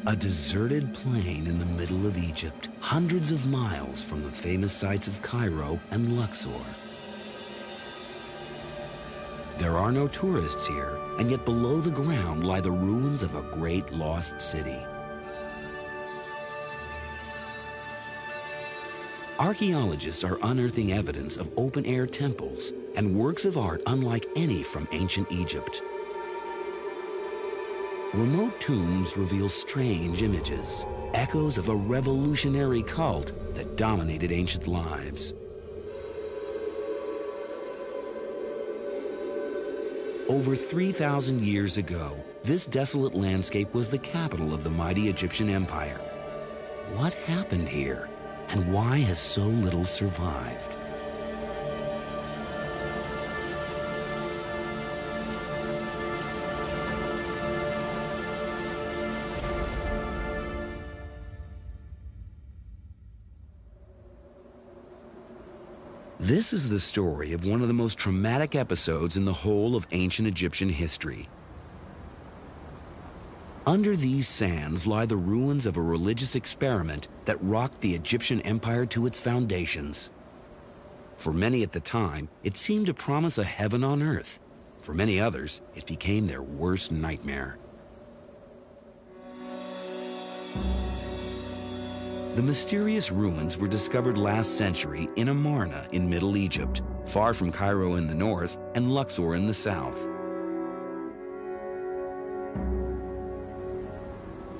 A deserted plain in the middle of Egypt, hundreds of miles from the famous sites of Cairo and Luxor. There are no tourists here, and yet below the ground lie the ruins of a great lost city. Archaeologists are unearthing evidence of open-air temples and works of art unlike any from ancient Egypt. Remote tombs reveal strange images, echoes of a revolutionary cult that dominated ancient lives. Over 3,000 years ago, this desolate landscape was the capital of the mighty Egyptian Empire. What happened here, and why has so little survived? This is the story of one of the most traumatic episodes in the whole of ancient Egyptian history. Under these sands lie the ruins of a religious experiment that rocked the Egyptian empire to its foundations. For many at the time, it seemed to promise a heaven on earth. For many others, it became their worst nightmare. The mysterious ruins were discovered last century in Amarna in Middle Egypt, far from Cairo in the north and Luxor in the south.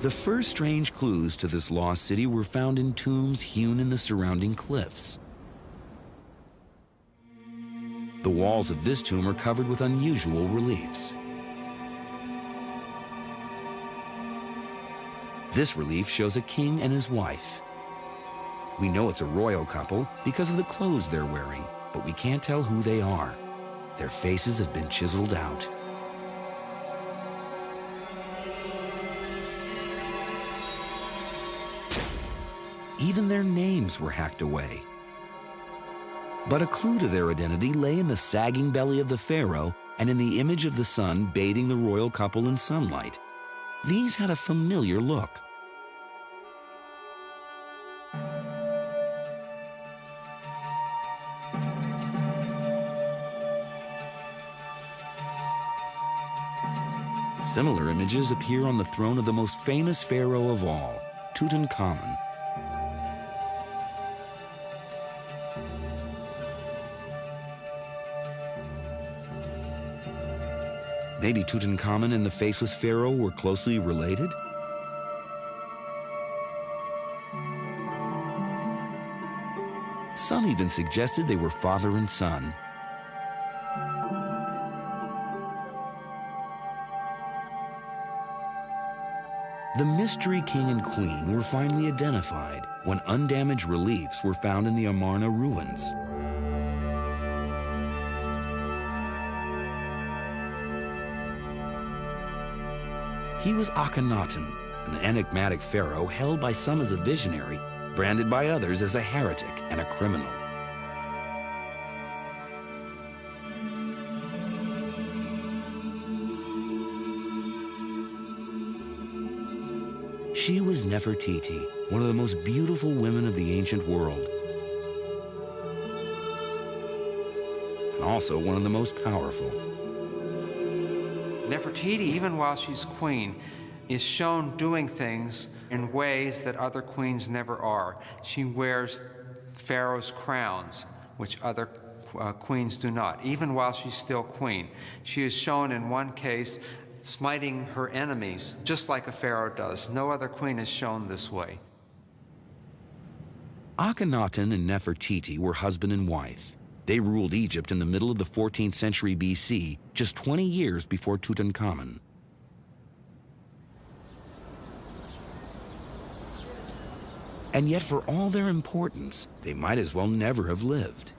The first strange clues to this lost city were found in tombs hewn in the surrounding cliffs. The walls of this tomb are covered with unusual reliefs. This relief shows a king and his wife. We know it's a royal couple because of the clothes they're wearing, but we can't tell who they are. Their faces have been chiseled out. Even their names were hacked away. But a clue to their identity lay in the sagging belly of the pharaoh and in the image of the sun bathing the royal couple in sunlight. These had a familiar look. Similar images appear on the throne of the most famous pharaoh of all, Tutankhamun. Maybe Tutankhamun and the faceless pharaoh were closely related? Some even suggested they were father and son. The mystery king and queen were finally identified when undamaged reliefs were found in the Amarna ruins. He was Akhenaten, an enigmatic pharaoh held by some as a visionary, branded by others as a heretic and a criminal. She was Nefertiti, one of the most beautiful women of the ancient world, and also one of the most powerful. Nefertiti, even while she's queen, is shown doing things in ways that other queens never are. She wears pharaoh's crowns, which other queens do not, even while she's still queen. She is shown in one case smiting her enemies, just like a pharaoh does. No other queen is shown this way. Akhenaten and Nefertiti were husband and wife. They ruled Egypt in the middle of the 14th century BC, just 20 years before Tutankhamun. And yet, for all their importance, they might as well never have lived.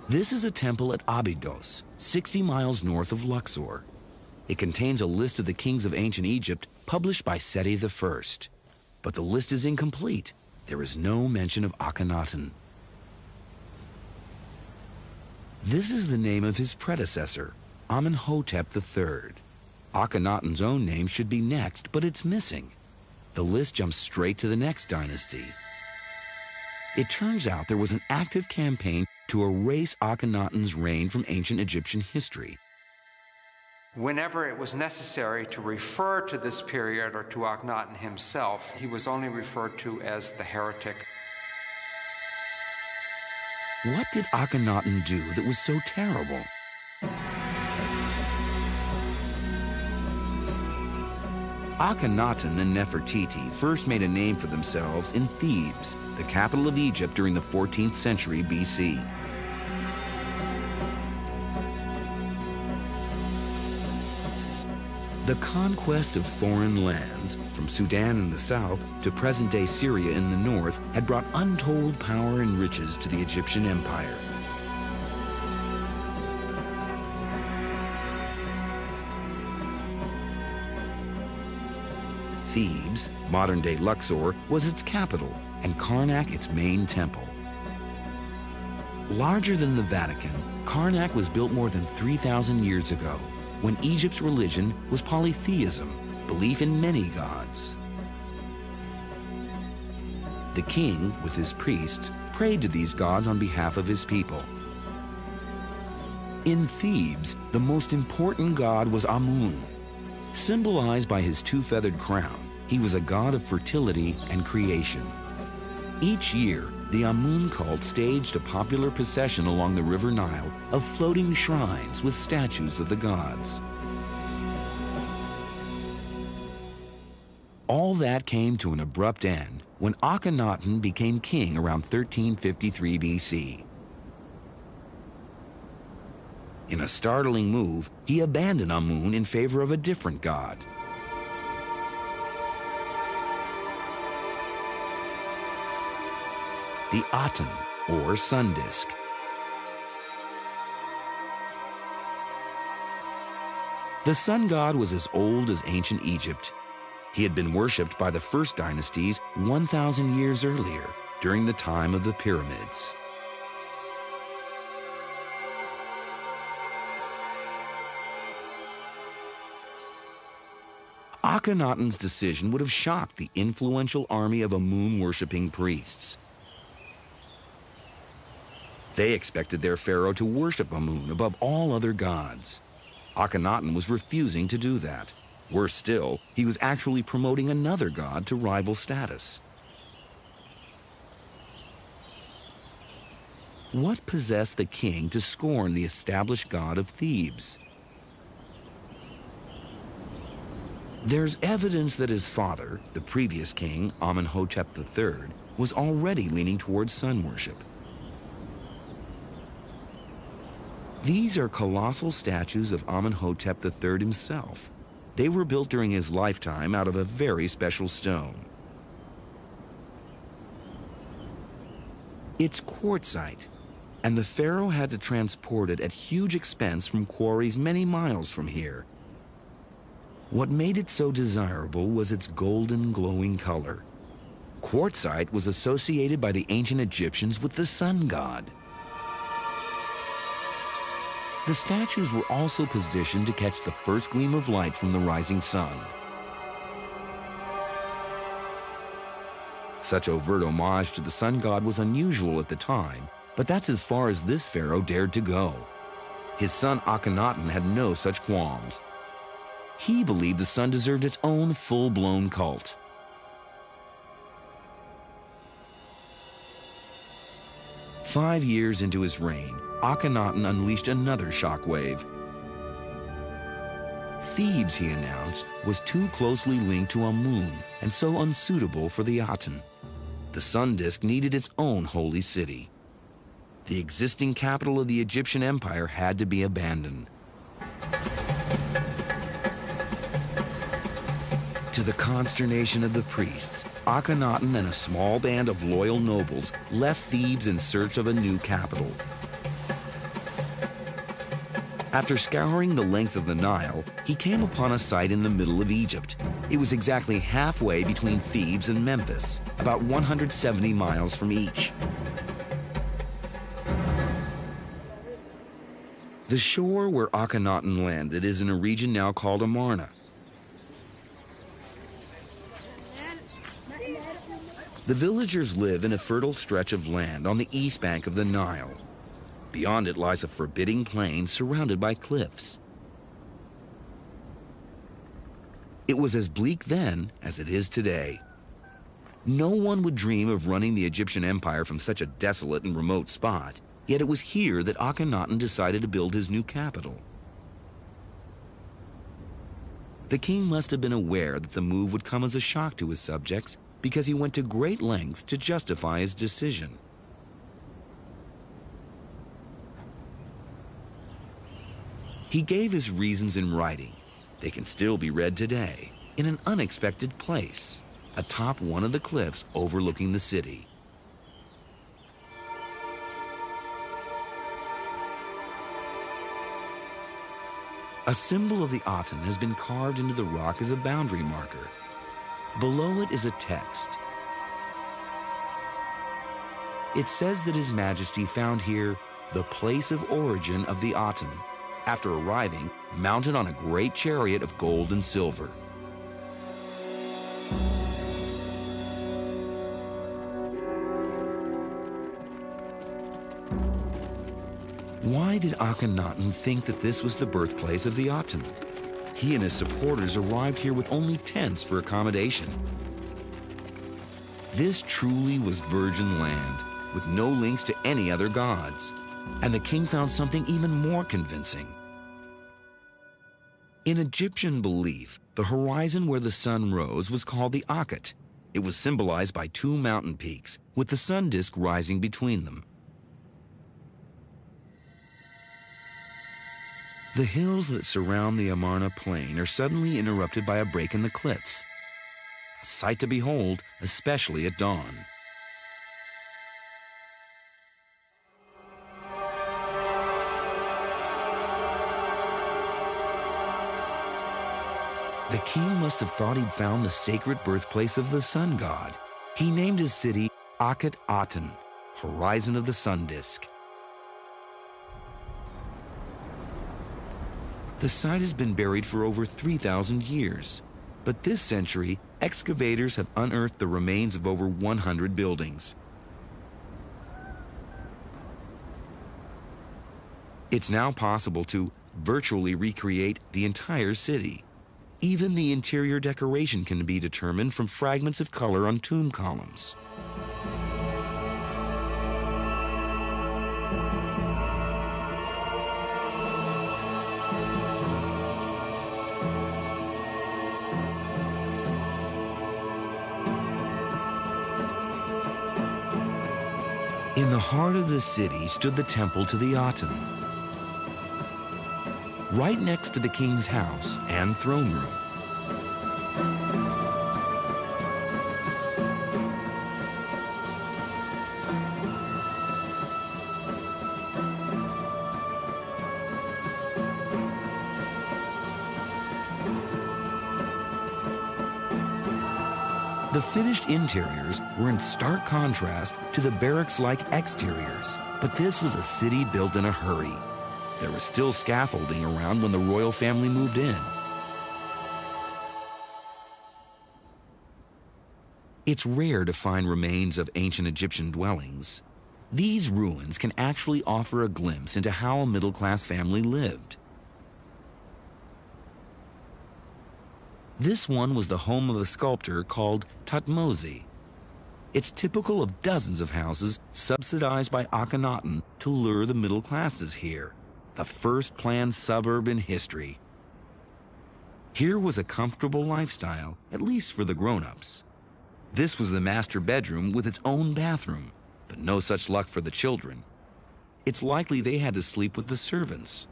This is a temple at Abydos, 60 miles north of Luxor. It contains a list of the kings of ancient Egypt published by Seti I. But the list is incomplete. There is no mention of Akhenaten. This is the name of his predecessor, Amenhotep III. Akhenaten's own name should be next, but it's missing. The list jumps straight to the next dynasty. It turns out there was an active campaign to erase Akhenaten's reign from ancient Egyptian history. Whenever it was necessary to refer to this period or to Akhenaten himself, he was only referred to as the heretic. What did Akhenaten do that was so terrible? Akhenaten and Nefertiti first made a name for themselves in Thebes, the capital of Egypt during the 14th century BC. The conquest of foreign lands, from Sudan in the south to present-day Syria in the north, had brought untold power and riches to the Egyptian empire. Thebes, modern-day Luxor, was its capital, and Karnak its main temple. Larger than the Vatican, Karnak was built more than 3,000 years ago, when Egypt's religion was polytheism, belief in many gods. The king, with his priests, prayed to these gods on behalf of his people. In Thebes, the most important god was Amun. Symbolized by his two-feathered crown, he was a god of fertility and creation. Each year, the Amun cult staged a popular procession along the River Nile of floating shrines with statues of the gods. All that came to an abrupt end when Akhenaten became king around 1353 BC. In a startling move, he abandoned Amun in favor of a different god. The Aten, or sun disk. The sun god was as old as ancient Egypt. He had been worshipped by the first dynasties 1,000 years earlier, during the time of the pyramids. Akhenaten's decision would have shocked the influential army of Amun-worshipping priests. They expected their pharaoh to worship Amun above all other gods. Akhenaten was refusing to do that. Worse still, he was actually promoting another god to rival status. What possessed the king to scorn the established god of Thebes? There's evidence that his father, the previous king, Amenhotep III, was already leaning towards sun worship. These are colossal statues of Amenhotep III himself. They were built during his lifetime out of a very special stone. It's quartzite, and the pharaoh had to transport it at huge expense from quarries many miles from here. What made it so desirable was its golden, glowing color. Quartzite was associated by the ancient Egyptians with the sun god. The statues were also positioned to catch the first gleam of light from the rising sun. Such overt homage to the sun god was unusual at the time, but that's as far as this pharaoh dared to go. His son Akhenaten had no such qualms. He believed the sun deserved its own full-blown cult. Five years into his reign, Akhenaten unleashed another shockwave. Thebes, he announced, was too closely linked to Amun and so unsuitable for the Aten. The sun disk needed its own holy city. The existing capital of the Egyptian empire had to be abandoned. To the consternation of the priests, Akhenaten and a small band of loyal nobles left Thebes in search of a new capital. After scouring the length of the Nile, he came upon a site in the middle of Egypt. It was exactly halfway between Thebes and Memphis, about 170 miles from each. The shore where Akhenaten landed is in a region now called Amarna. The villagers live in a fertile stretch of land on the east bank of the Nile. Beyond it lies a forbidding plain surrounded by cliffs. It was as bleak then as it is today. No one would dream of running the Egyptian empire from such a desolate and remote spot, yet it was here that Akhenaten decided to build his new capital. The king must have been aware that the move would come as a shock to his subjects because he went to great lengths to justify his decision. He gave his reasons in writing. They can still be read today in an unexpected place, atop one of the cliffs overlooking the city. A symbol of the Aten has been carved into the rock as a boundary marker. Below it is a text. It says that His Majesty found here the place of origin of the Aten, after arriving mounted on a great chariot of gold and silver. Why did Akhenaten think that this was the birthplace of the Aten? He and his supporters arrived here with only tents for accommodation. This truly was virgin land, with no links to any other gods. And the king found something even more convincing. In Egyptian belief, the horizon where the sun rose was called the Akhet. It was symbolized by two mountain peaks, with the sun disk rising between them. The hills that surround the Amarna plain are suddenly interrupted by a break in the cliffs. A sight to behold, especially at dawn. The king must have thought he'd found the sacred birthplace of the sun god. He named his city Akhet Aten, horizon of the sun disk. The site has been buried for over 3,000 years, but this century, excavators have unearthed the remains of over 100 buildings. It's now possible to virtually recreate the entire city. Even the interior decoration can be determined from fragments of color on tomb columns. In the heart of the city stood the temple to the Aten, right next to the king's house and throne room. The finished interiors were in stark contrast to the barracks-like exteriors, but this was a city built in a hurry. There was still scaffolding around when the royal family moved in. It's rare to find remains of ancient Egyptian dwellings. These ruins can actually offer a glimpse into how a middle-class family lived. This one was the home of a sculptor called Thutmose. It's typical of dozens of houses subsidized by Akhenaten to lure the middle classes here, the first planned suburb in history. Here was a comfortable lifestyle, at least for the grown-ups. This was the master bedroom with its own bathroom, but no such luck for the children. It's likely they had to sleep with the servants.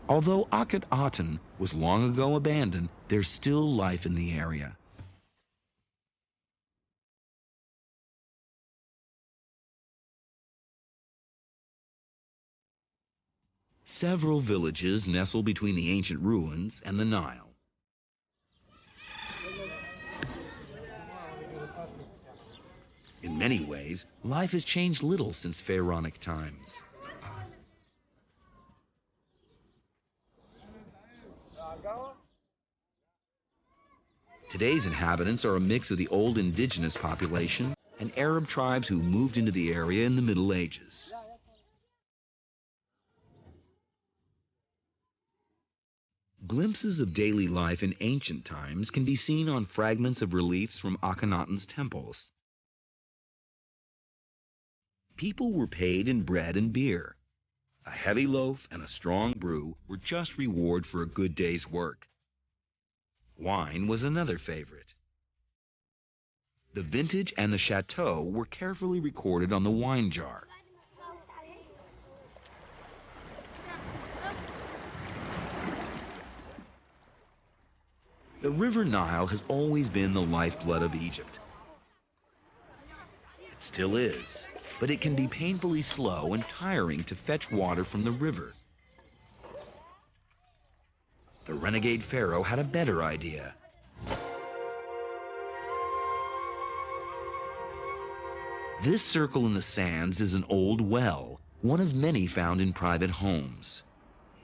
Although Akhet Aten was long ago abandoned, there's still life in the area. Several villages nestle between the ancient ruins and the Nile. In many ways, life has changed little since pharaonic times. Today's inhabitants are a mix of the old indigenous population and Arab tribes who moved into the area in the Middle Ages. Glimpses of daily life in ancient times can be seen on fragments of reliefs from Akhenaten's temples. People were paid in bread and beer. A heavy loaf and a strong brew were just reward for a good day's work. Wine was another favorite. The vintage and the chateau were carefully recorded on the wine jar. The River Nile has always been the lifeblood of Egypt. It still is, but it can be painfully slow and tiring to fetch water from the river. The renegade pharaoh had a better idea. This circle in the sands is an old well, one of many found in private homes.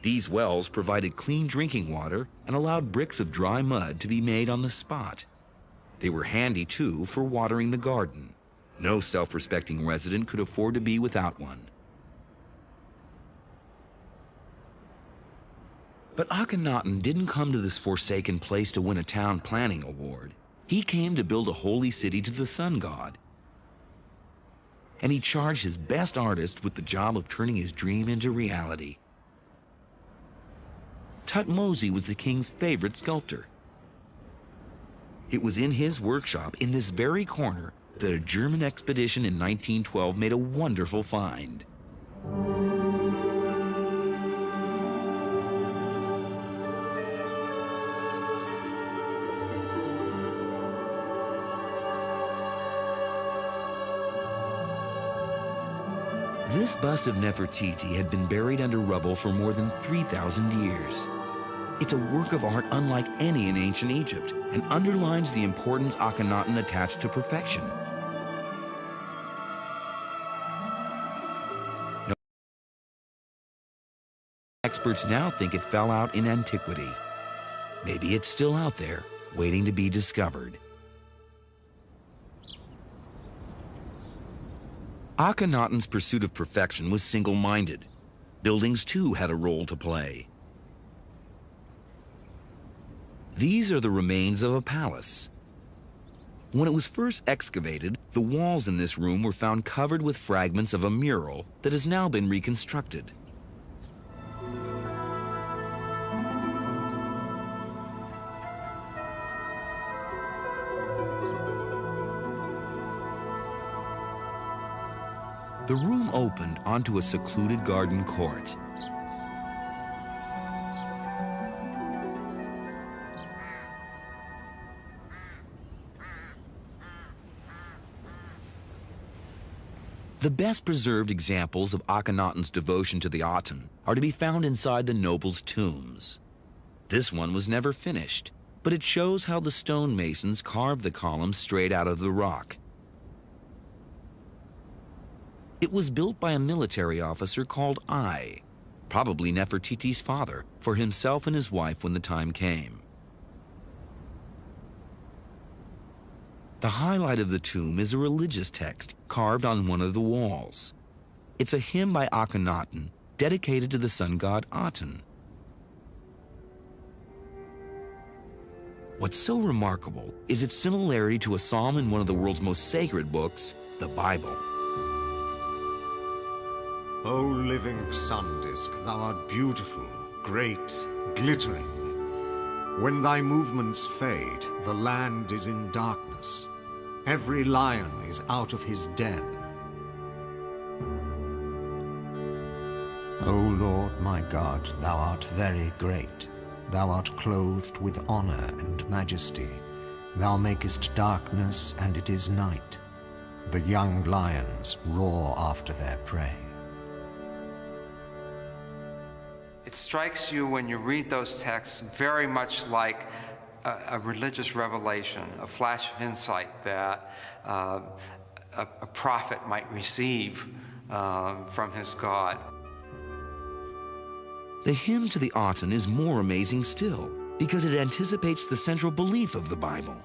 These wells provided clean drinking water and allowed bricks of dry mud to be made on the spot. They were handy, too, for watering the garden. No self-respecting resident could afford to be without one. But Akhenaten didn't come to this forsaken place to win a town planning award. He came to build a holy city to the sun god. And he charged his best artists with the job of turning his dream into reality. Tutmosis was the king's favorite sculptor. It was in his workshop, in this very corner, that a German expedition in 1912 made a wonderful find. This bust of Nefertiti had been buried under rubble for more than 3,000 years. It's a work of art unlike any in ancient Egypt and underlines the importance Akhenaten attached to perfection. Experts now think it fell out in antiquity. Maybe it's still out there, waiting to be discovered. Akhenaten's pursuit of perfection was single-minded. Buildings, too, had a role to play. These are the remains of a palace. When it was first excavated, the walls in this room were found covered with fragments of a mural that has now been reconstructed. The room opened onto a secluded garden court. The best preserved examples of Akhenaten's devotion to the Aten are to be found inside the nobles' tombs. This one was never finished, but it shows how the stonemasons carved the columns straight out of the rock. It was built by a military officer called Ai, probably Nefertiti's father, for himself and his wife when the time came. The highlight of the tomb is a religious text carved on one of the walls. It's a hymn by Akhenaten dedicated to the sun god Aten. What's so remarkable is its similarity to a psalm in one of the world's most sacred books, the Bible. O living sun disk, thou art beautiful, great, glittering. When thy movements fade, the land is in darkness. Every lion is out of his den. O Lord my God, thou art very great. Thou art clothed with honor and majesty. Thou makest darkness, and it is night. The young lions roar after their prey. It strikes you when you read those texts very much like a religious revelation, a flash of insight that a prophet might receive from his God. The hymn to the Aten is more amazing still, because it anticipates the central belief of the Bible.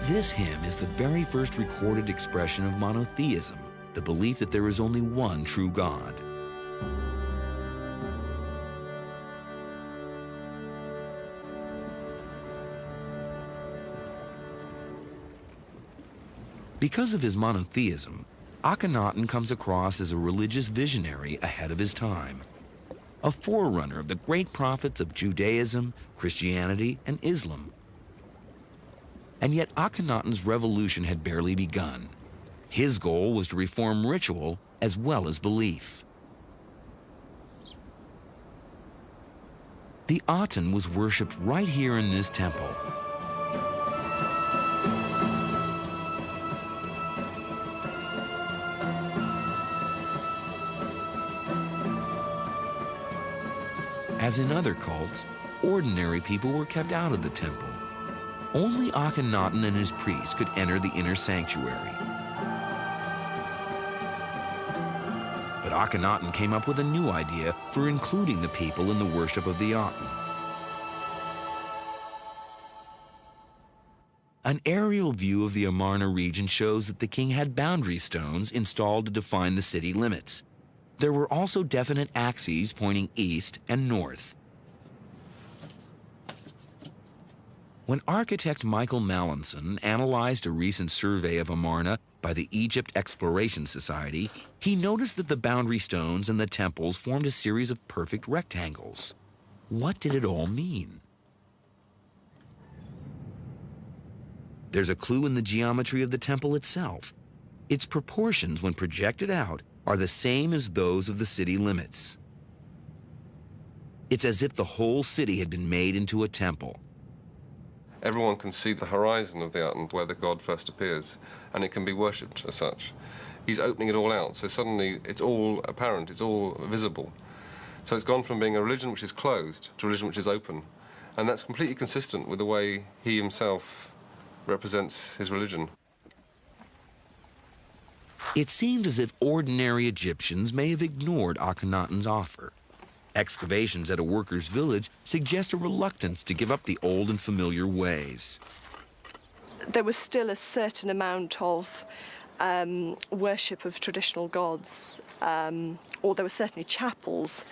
This hymn is the very first recorded expression of monotheism, the belief that there is only one true God. Because of his monotheism, Akhenaten comes across as a religious visionary ahead of his time, a forerunner of the great prophets of Judaism, Christianity, and Islam. And yet Akhenaten's revolution had barely begun. His goal was to reform ritual as well as belief. The Aten was worshipped right here in this temple. As in other cults, ordinary people were kept out of the temple. Only Akhenaten and his priests could enter the inner sanctuary. But Akhenaten came up with a new idea for including the people in the worship of the Aten. An aerial view of the Amarna region shows that the king had boundary stones installed to define the city limits. There were also definite axes pointing east and north. When architect Michael Mallinson analyzed a recent survey of Amarna by the Egypt Exploration Society, he noticed that the boundary stones and the temples formed a series of perfect rectangles. What did it all mean? There's a clue in the geometry of the temple itself. Its proportions, when projected out, are the same as those of the city limits. It's as if the whole city had been made into a temple. Everyone can see the horizon of the Aten where the god first appears, and it can be worshipped as such. He's opening it all out, so suddenly it's all apparent, it's all visible. So it's gone from being a religion which is closed to a religion which is open, and that's completely consistent with the way he himself represents his religion. It seemed as if ordinary Egyptians may have ignored Akhenaten's offer. Excavations at a workers' village suggest a reluctance to give up the old and familiar ways. There was still a certain amount of worship of traditional gods, or there were certainly chapels,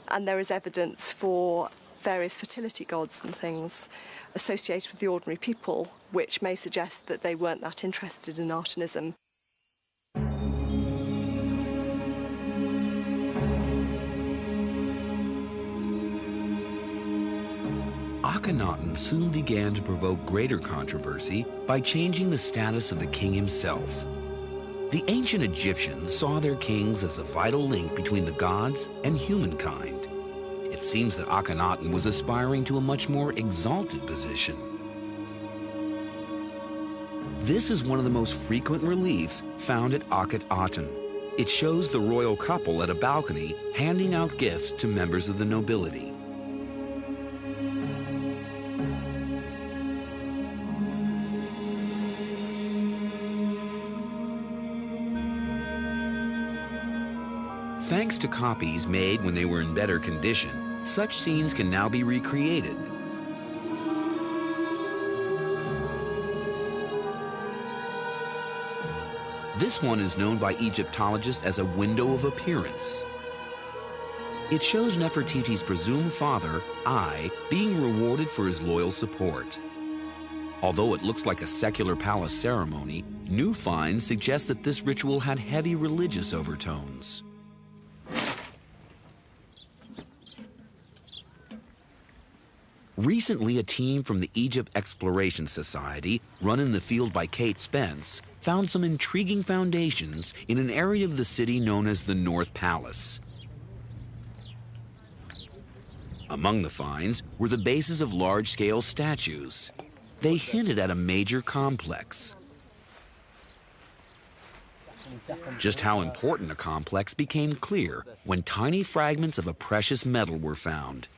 and there is evidence for various fertility gods and things associated with the ordinary people, which may suggest that they weren't that interested in Atenism. Akhenaten soon began to provoke greater controversy by changing the status of the king himself. The ancient Egyptians saw their kings as a vital link between the gods and humankind. It seems that Akhenaten was aspiring to a much more exalted position. This is one of the most frequent reliefs found at Akhenaten. It shows the royal couple at a balcony handing out gifts to members of the nobility. Thanks to copies made when they were in better condition, such scenes can now be recreated. This one is known by Egyptologists as a window of appearance. It shows Nefertiti's presumed father, Ai, being rewarded for his loyal support. Although it looks like a secular palace ceremony, new finds suggest that this ritual had heavy religious overtones. Recently, a team from the Egypt Exploration Society, run in the field by Kate Spence, found some intriguing foundations in an area of the city known as the North Palace. Among the finds were the bases of large-scale statues. They hinted at a major complex. Just how important a complex became clear when tiny fragments of a precious metal were found.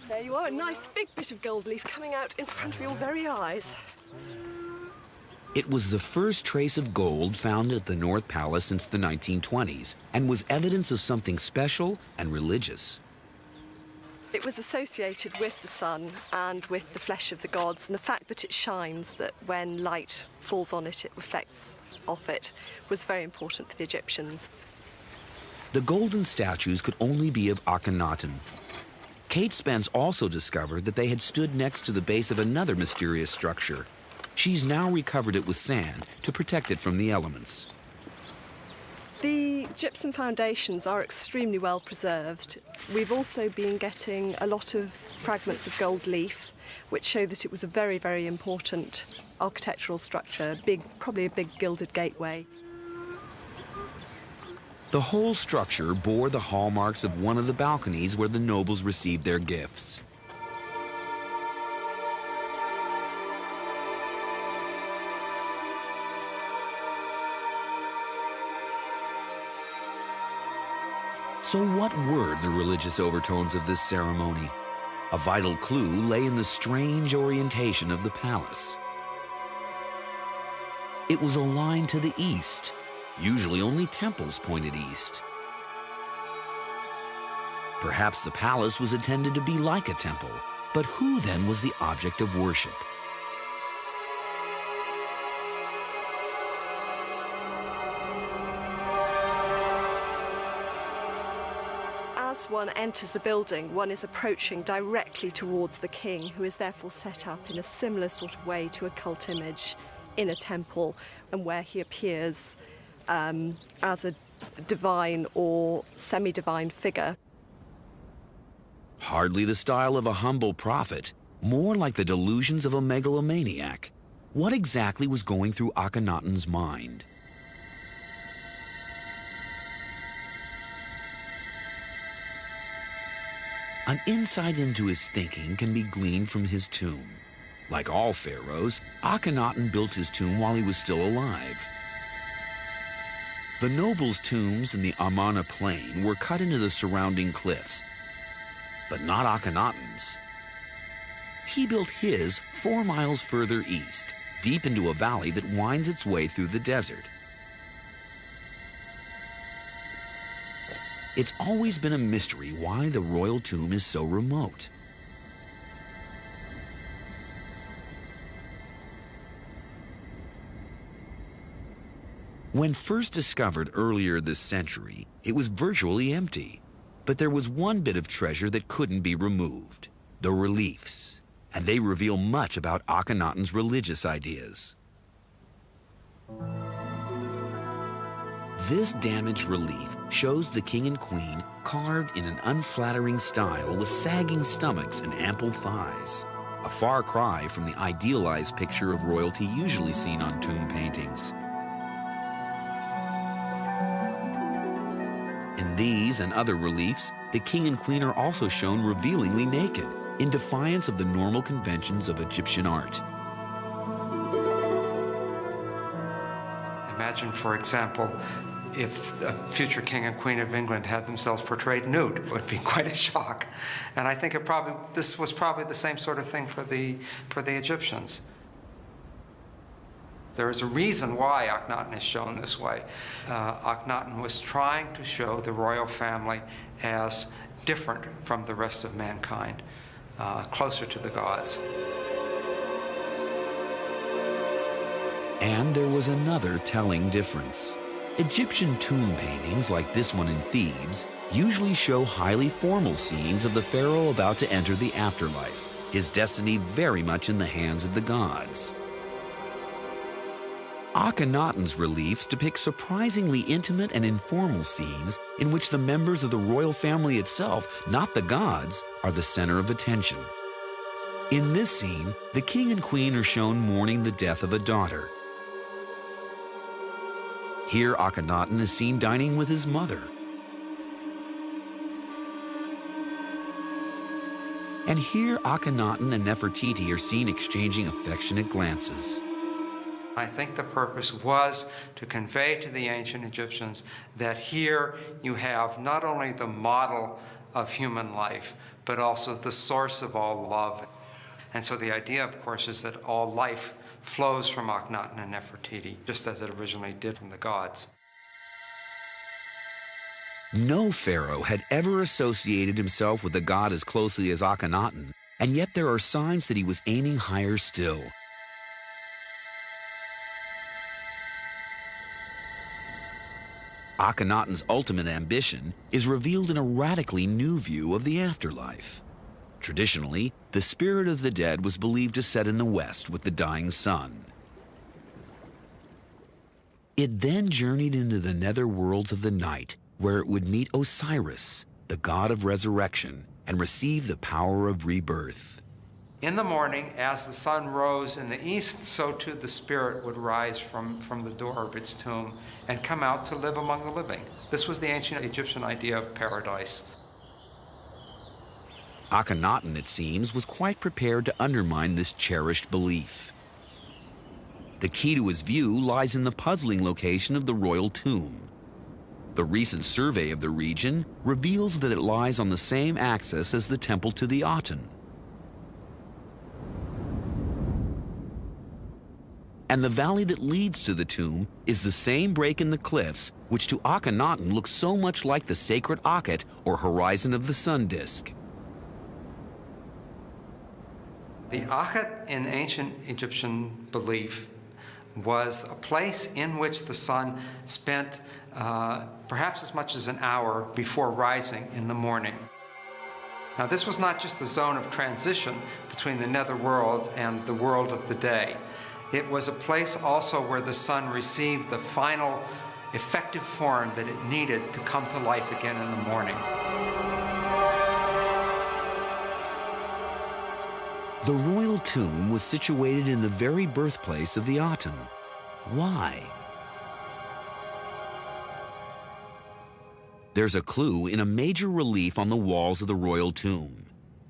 There you are, a nice big bit of gold leaf coming out in front of your very eyes. It was the first trace of gold found at the North Palace since the 1920s and was evidence of something special and religious. It was associated with the sun and with the flesh of the gods, and the fact that it shines, that when light falls on it, it reflects off it, was very important for the Egyptians. The golden statues could only be of Akhenaten. Kate Spence also discovered that they had stood next to the base of another mysterious structure. She's now recovered it with sand to protect it from the elements. The gypsum foundations are extremely well preserved. We've also been getting a lot of fragments of gold leaf, which show that it was a very, very important architectural structure, probably a big gilded gateway. The whole structure bore the hallmarks of one of the balconies where the nobles received their gifts. So what were the religious overtones of this ceremony? A vital clue lay in the strange orientation of the palace. It was aligned to the east. Usually only temples pointed east. Perhaps the palace was intended to be like a temple, but who then was the object of worship? As one enters the building, one is approaching directly towards the king, who is therefore set up in a similar sort of way to a cult image in a temple, and where he appears as a divine or semi-divine figure. Hardly the style of a humble prophet, more like the delusions of a megalomaniac. What exactly was going through Akhenaten's mind? An insight into his thinking can be gleaned from his tomb. Like all pharaohs, Akhenaten built his tomb while he was still alive. The nobles' tombs in the Amarna plain were cut into the surrounding cliffs, but not Akhenaten's. He built his 4 miles further east, deep into a valley that winds its way through the desert. It's always been a mystery why the royal tomb is so remote. When first discovered earlier this century, it was virtually empty. But there was one bit of treasure that couldn't be removed: the reliefs. And they reveal much about Akhenaten's religious ideas. This damaged relief shows the king and queen carved in an unflattering style with sagging stomachs and ample thighs, a far cry from the idealized picture of royalty usually seen on tomb paintings. In these and other reliefs, the king and queen are also shown revealingly naked, in defiance of the normal conventions of Egyptian art. Imagine, for example, if a future king and queen of England had themselves portrayed nude. It would be quite a shock. And I think this was probably the same sort of thing for the Egyptians. There is a reason why Akhenaten is shown this way. Akhenaten was trying to show the royal family as different from the rest of mankind, closer to the gods. And there was another telling difference. Egyptian tomb paintings, like this one in Thebes, usually show highly formal scenes of the pharaoh about to enter the afterlife, his destiny very much in the hands of the gods. Akhenaten's reliefs depict surprisingly intimate and informal scenes in which the members of the royal family itself, not the gods, are the center of attention. In this scene, the king and queen are shown mourning the death of a daughter. Here, Akhenaten is seen dining with his mother. And here, Akhenaten and Nefertiti are seen exchanging affectionate glances. I think the purpose was to convey to the ancient Egyptians that here you have not only the model of human life, but also the source of all love. And so the idea, of course, is that all life flows from Akhenaten and Nefertiti, just as it originally did from the gods. No pharaoh had ever associated himself with a god as closely as Akhenaten, and yet there are signs that he was aiming higher still. Akhenaten's ultimate ambition is revealed in a radically new view of the afterlife. Traditionally, the spirit of the dead was believed to set in the west with the dying sun. It then journeyed into the nether worlds of the night, where it would meet Osiris, the god of resurrection, and receive the power of rebirth. In the morning, as the sun rose in the east, so too the spirit would rise from the door of its tomb and come out to live among the living. This was the ancient Egyptian idea of paradise. Akhenaten, it seems, was quite prepared to undermine this cherished belief. The key to his view lies in the puzzling location of the royal tomb. The recent survey of the region reveals that it lies on the same axis as the temple to the Aten. And the valley that leads to the tomb is the same break in the cliffs which to Akhenaten looks so much like the sacred Akhet, or horizon of the sun disk. The Akhet in ancient Egyptian belief was a place in which the sun spent perhaps as much as an hour before rising in the morning. Now, this was not just a zone of transition between the netherworld and the world of the day. It was a place also where the sun received the final effective form that it needed to come to life again in the morning. The royal tomb was situated in the very birthplace of the Aten. Why? There's a clue in a major relief on the walls of the royal tomb.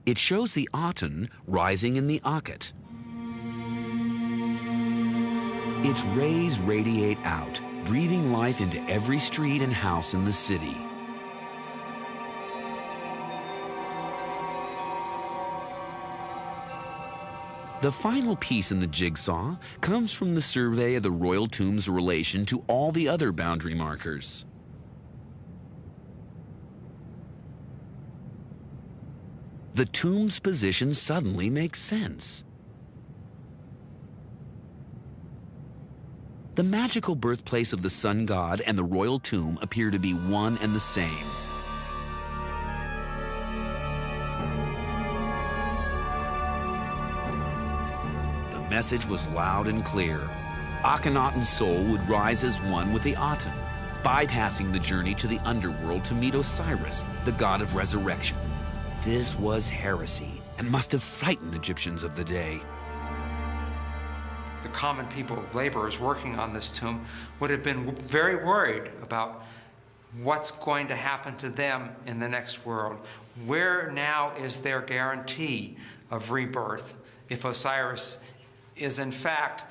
It shows the Aten rising in the Akhet. Its rays radiate out, breathing life into every street and house in the city. The final piece in the jigsaw comes from the survey of the royal tomb's relation to all the other boundary markers. The tomb's position suddenly makes sense. The magical birthplace of the sun god and the royal tomb appear to be one and the same. The message was loud and clear. Akhenaten's soul would rise as one with the Aten, bypassing the journey to the underworld to meet Osiris, the god of resurrection. This was heresy and must have frightened Egyptians of the day. The common people, laborers working on this tomb, would have been very worried about what's going to happen to them in the next world. Where now is their guarantee of rebirth if Osiris is in fact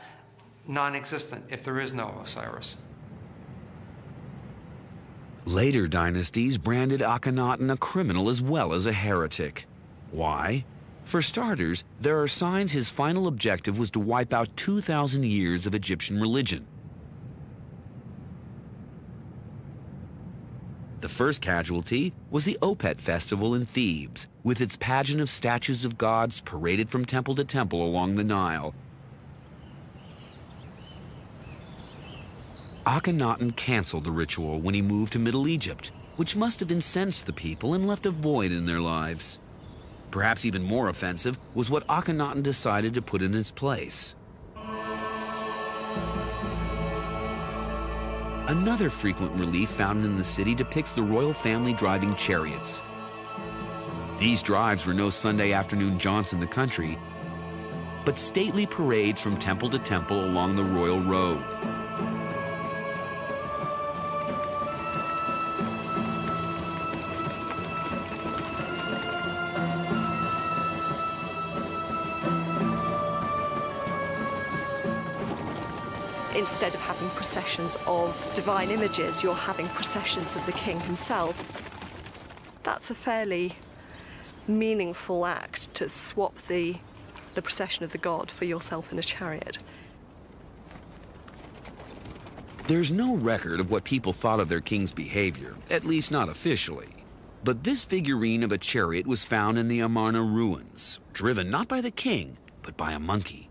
non-existent, if there is no Osiris? Later dynasties branded Akhenaten a criminal as well as a heretic. Why? For starters, there are signs his final objective was to wipe out 2,000 years of Egyptian religion. The first casualty was the Opet festival in Thebes, with its pageant of statues of gods paraded from temple to temple along the Nile. Akhenaten canceled the ritual when he moved to Middle Egypt, which must have incensed the people and left a void in their lives. Perhaps even more offensive was what Akhenaten decided to put in its place. Another frequent relief found in the city depicts the royal family driving chariots. These drives were no Sunday afternoon jaunts in the country, but stately parades from temple to temple along the royal road. instead of having processions of divine images, you're having processions of the king himself. That's a fairly meaningful act, to swap the procession of the god for yourself in a chariot. There's no record of what people thought of their king's behavior, at least not officially. But this figurine of a chariot was found in the Amarna ruins, driven not by the king, but by a monkey.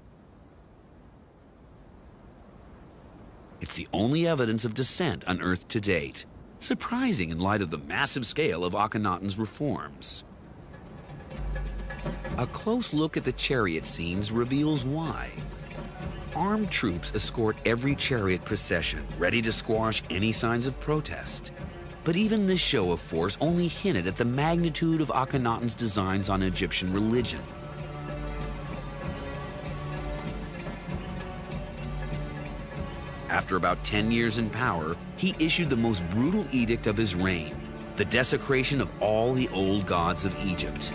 It's the only evidence of descent unearthed to date, surprising in light of the massive scale of Akhenaten's reforms. A close look at the chariot scenes reveals why. Armed troops escort every chariot procession, ready to squash any signs of protest. But even this show of force only hinted at the magnitude of Akhenaten's designs on Egyptian religion. After about 10 years in power, he issued the most brutal edict of his reign, the desecration of all the old gods of Egypt.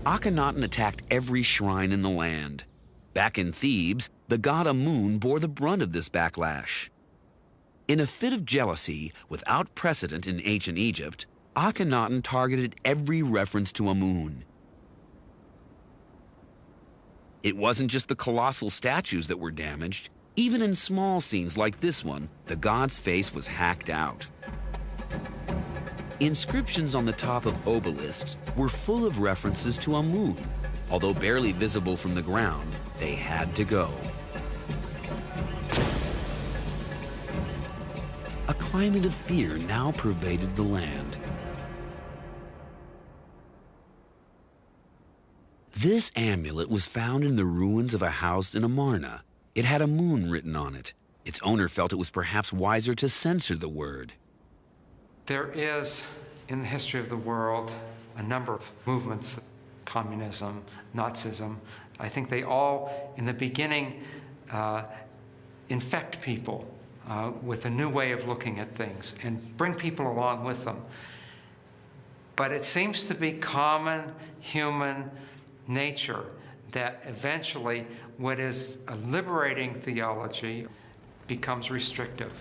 Akhenaten attacked every shrine in the land. Back in Thebes, the god Amun bore the brunt of this backlash. In a fit of jealousy, without precedent in ancient Egypt, Akhenaten targeted every reference to Amun. It wasn't just the colossal statues that were damaged. Even in small scenes like this one, the god's face was hacked out. Inscriptions on the top of obelisks were full of references to Amun. Although barely visible from the ground, they had to go. A climate of fear now pervaded the land. This amulet was found in the ruins of a house in Amarna. It had Amun written on it. Its owner felt it was perhaps wiser to censor the word. There is, in the history of the world, a number of movements, communism, Nazism. I think they all, in the beginning, infect people with a new way of looking at things and bring people along with them. But it seems to be common human nature that eventually what is a liberating theology becomes restrictive.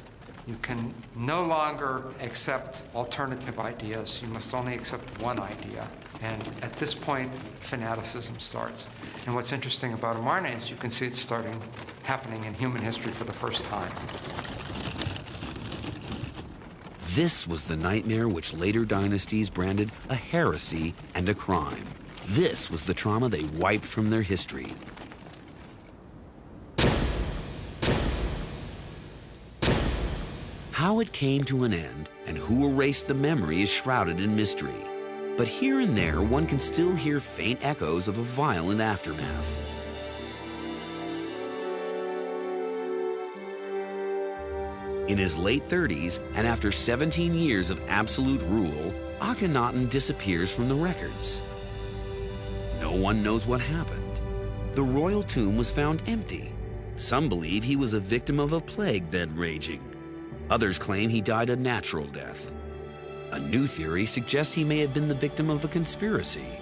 You can no longer accept alternative ideas. You must only accept one idea. And at this point, fanaticism starts. And what's interesting about Amarna is you can see it happening in human history for the first time. This was the nightmare which later dynasties branded a heresy and a crime. This was the trauma they wiped from their history. How it came to an end and who erased the memory is shrouded in mystery. But here and there, one can still hear faint echoes of a violent aftermath. In his late 30s, and after 17 years of absolute rule, Akhenaten disappears from the records. No one knows what happened. The royal tomb was found empty. Some believe he was a victim of a plague then raging. Others claim he died a natural death. A new theory suggests he may have been the victim of a conspiracy.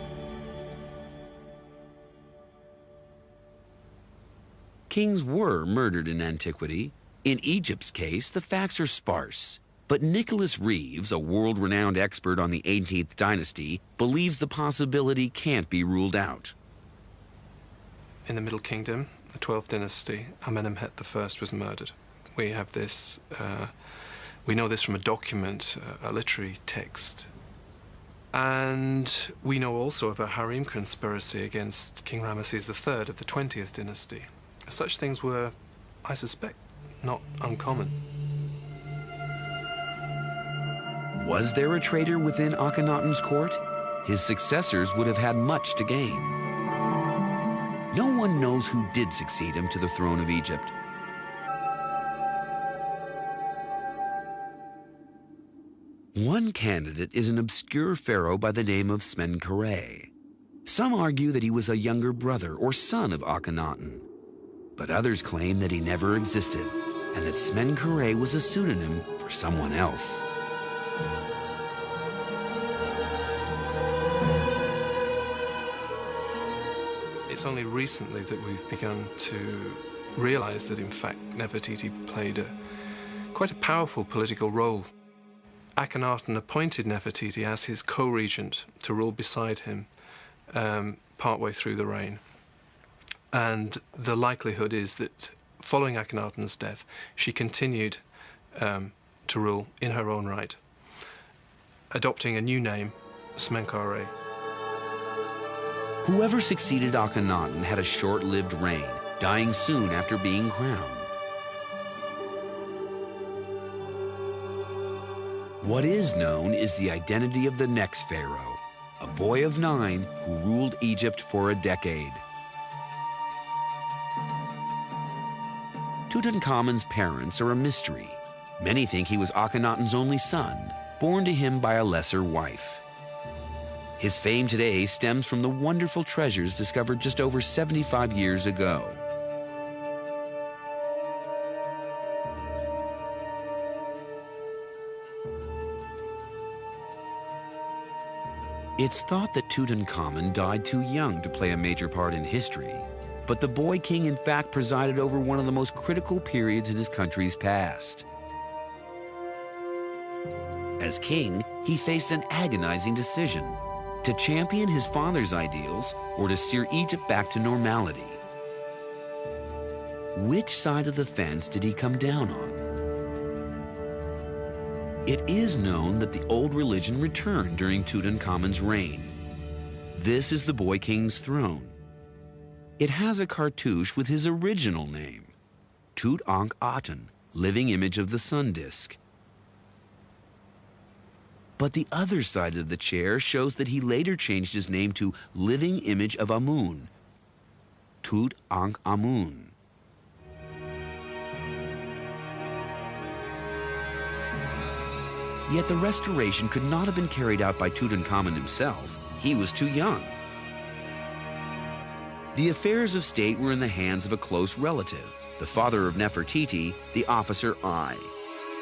Kings were murdered in antiquity. In Egypt's case, the facts are sparse. But Nicholas Reeves, a world-renowned expert on the 18th dynasty, believes the possibility can't be ruled out. In the Middle Kingdom, the 12th dynasty, Amenemhet I was murdered. We have this, we know this from a document, a literary text. And we know also of a harem conspiracy against King Ramesses III of the 20th dynasty. Such things were, I suspect, not uncommon. Was there a traitor within Akhenaten's court? His successors would have had much to gain. No one knows who did succeed him to the throne of Egypt. One candidate is an obscure pharaoh by the name of Smenkhare. Some argue that he was a younger brother or son of Akhenaten, but others claim that he never existed and that Smenkhare was a pseudonym for someone else. it's only recently that we've begun to realize that, in fact, Nefertiti played quite a powerful political role. Akhenaten appointed Nefertiti as his co-regent to rule beside him partway through the reign. And the likelihood is that following Akhenaten's death, she continued to rule in her own right, adopting a new name, Smenkhare. Whoever succeeded Akhenaten had a short-lived reign, dying soon after being crowned. What is known is the identity of the next pharaoh, a boy of 9 who ruled Egypt for a decade. Tutankhamun's parents are a mystery. Many think he was Akhenaten's only son, born to him by a lesser wife. His fame today stems from the wonderful treasures discovered just over 75 years ago. It's thought that Tutankhamun died too young to play a major part in history, but the boy king in fact presided over one of the most critical periods in his country's past. As king, he faced an agonizing decision: to champion his father's ideals or to steer Egypt back to normality. Which side of the fence did he come down on? It is known that the old religion returned during Tutankhamun's reign. This is the boy king's throne. It has a cartouche with his original name, Tutankhaten, living image of the sun disk. But the other side of the chair shows that he later changed his name to living image of Amun, Tutankhamun. Yet the restoration could not have been carried out by Tutankhamun himself. He was too young. The affairs of state were in the hands of a close relative, the father of Nefertiti, the officer Ai.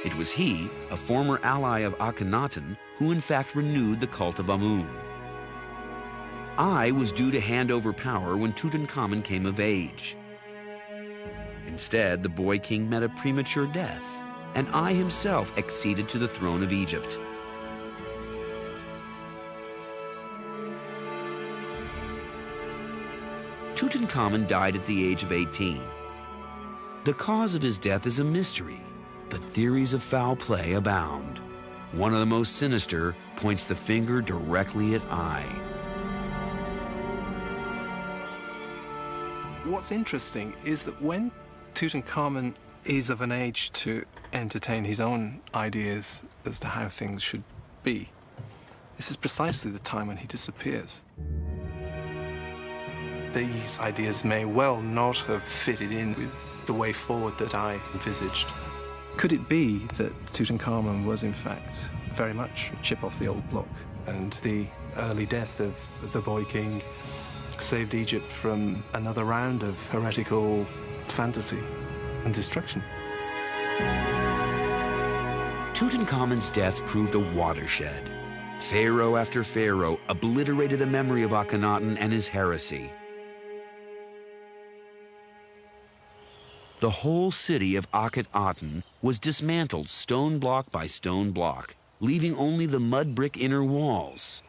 It was he, a former ally of Akhenaten, who in fact renewed the cult of Amun. Ai was due to hand over power when Tutankhamun came of age. Instead, the boy king met a premature death, and Ai himself acceded to the throne of Egypt. Tutankhamun died at the age of 18. The cause of his death is a mystery, but theories of foul play abound. One of the most sinister points the finger directly at Ai. What's interesting is that when Tutankhamun is of an age to entertain his own ideas as to how things should be, this is precisely the time when he disappears. These ideas may well not have fitted in with the way forward that I envisaged. Could it be that Tutankhamun was in fact very much a chip off the old block, and the early death of the boy king saved Egypt from another round of heretical fantasy and destruction? Tutankhamun's death proved a watershed. Pharaoh after pharaoh obliterated the memory of Akhenaten and his heresy. The whole city of Akhenaten was dismantled stone block by stone block, leaving only the mud brick inner walls.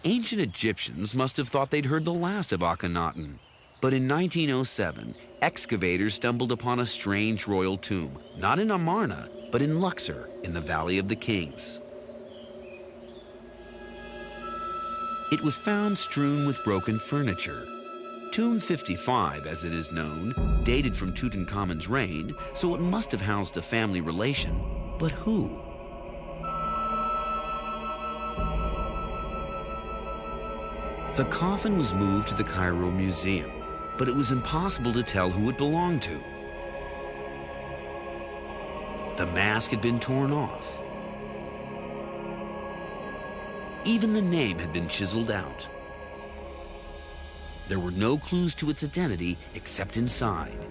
Ancient Egyptians must have thought they'd heard the last of Akhenaten. But in 1907, excavators stumbled upon a strange royal tomb, not in Amarna, but in Luxor, in the Valley of the Kings. It was found strewn with broken furniture. Tomb 55, as it is known, dated from Tutankhamun's reign, so it must have housed a family relation. But who? The coffin was moved to the Cairo Museum, but it was impossible to tell who it belonged to. The mask had been torn off. Even the name had been chiseled out. There were no clues to its identity except inside.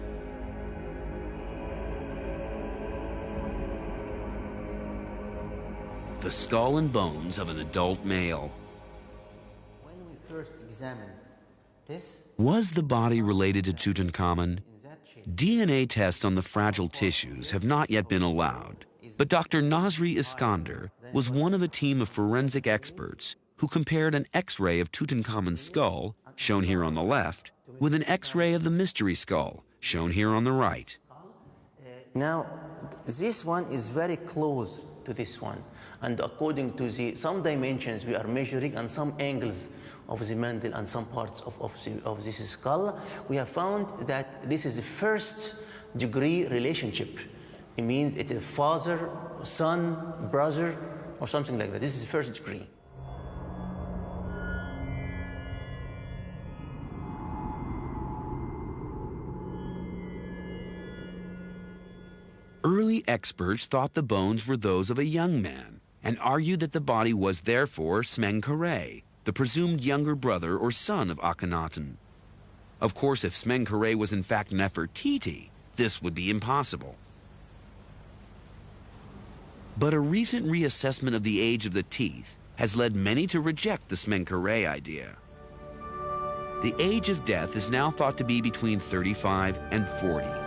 the skull and bones of an adult male. When we first examined this, Was the body related to Tutankhamun? DNA tests on the fragile tissues have not yet been allowed, but Dr. Nasri Iskander was one of a team of forensic experts who compared an X-ray of Tutankhamun's skull, shown here on the left, with an X-ray of the mystery skull, shown here on the right. now this one is very close to this one, and according to some dimensions we are measuring and some angles of the mantle and some parts of this skull, we have found that this is a first-degree relationship. It means it is father, son, brother, or something like that. This is first degree. Early experts thought the bones were those of a young man and argued that the body was therefore Smenkhare, the presumed younger brother or son of Akhenaten. Of course, if Smenkhare was in fact Nefertiti, this would be impossible. But a recent reassessment of the age of the teeth has led many to reject the Smenkhare idea. The age of death is now thought to be between 35 and 40.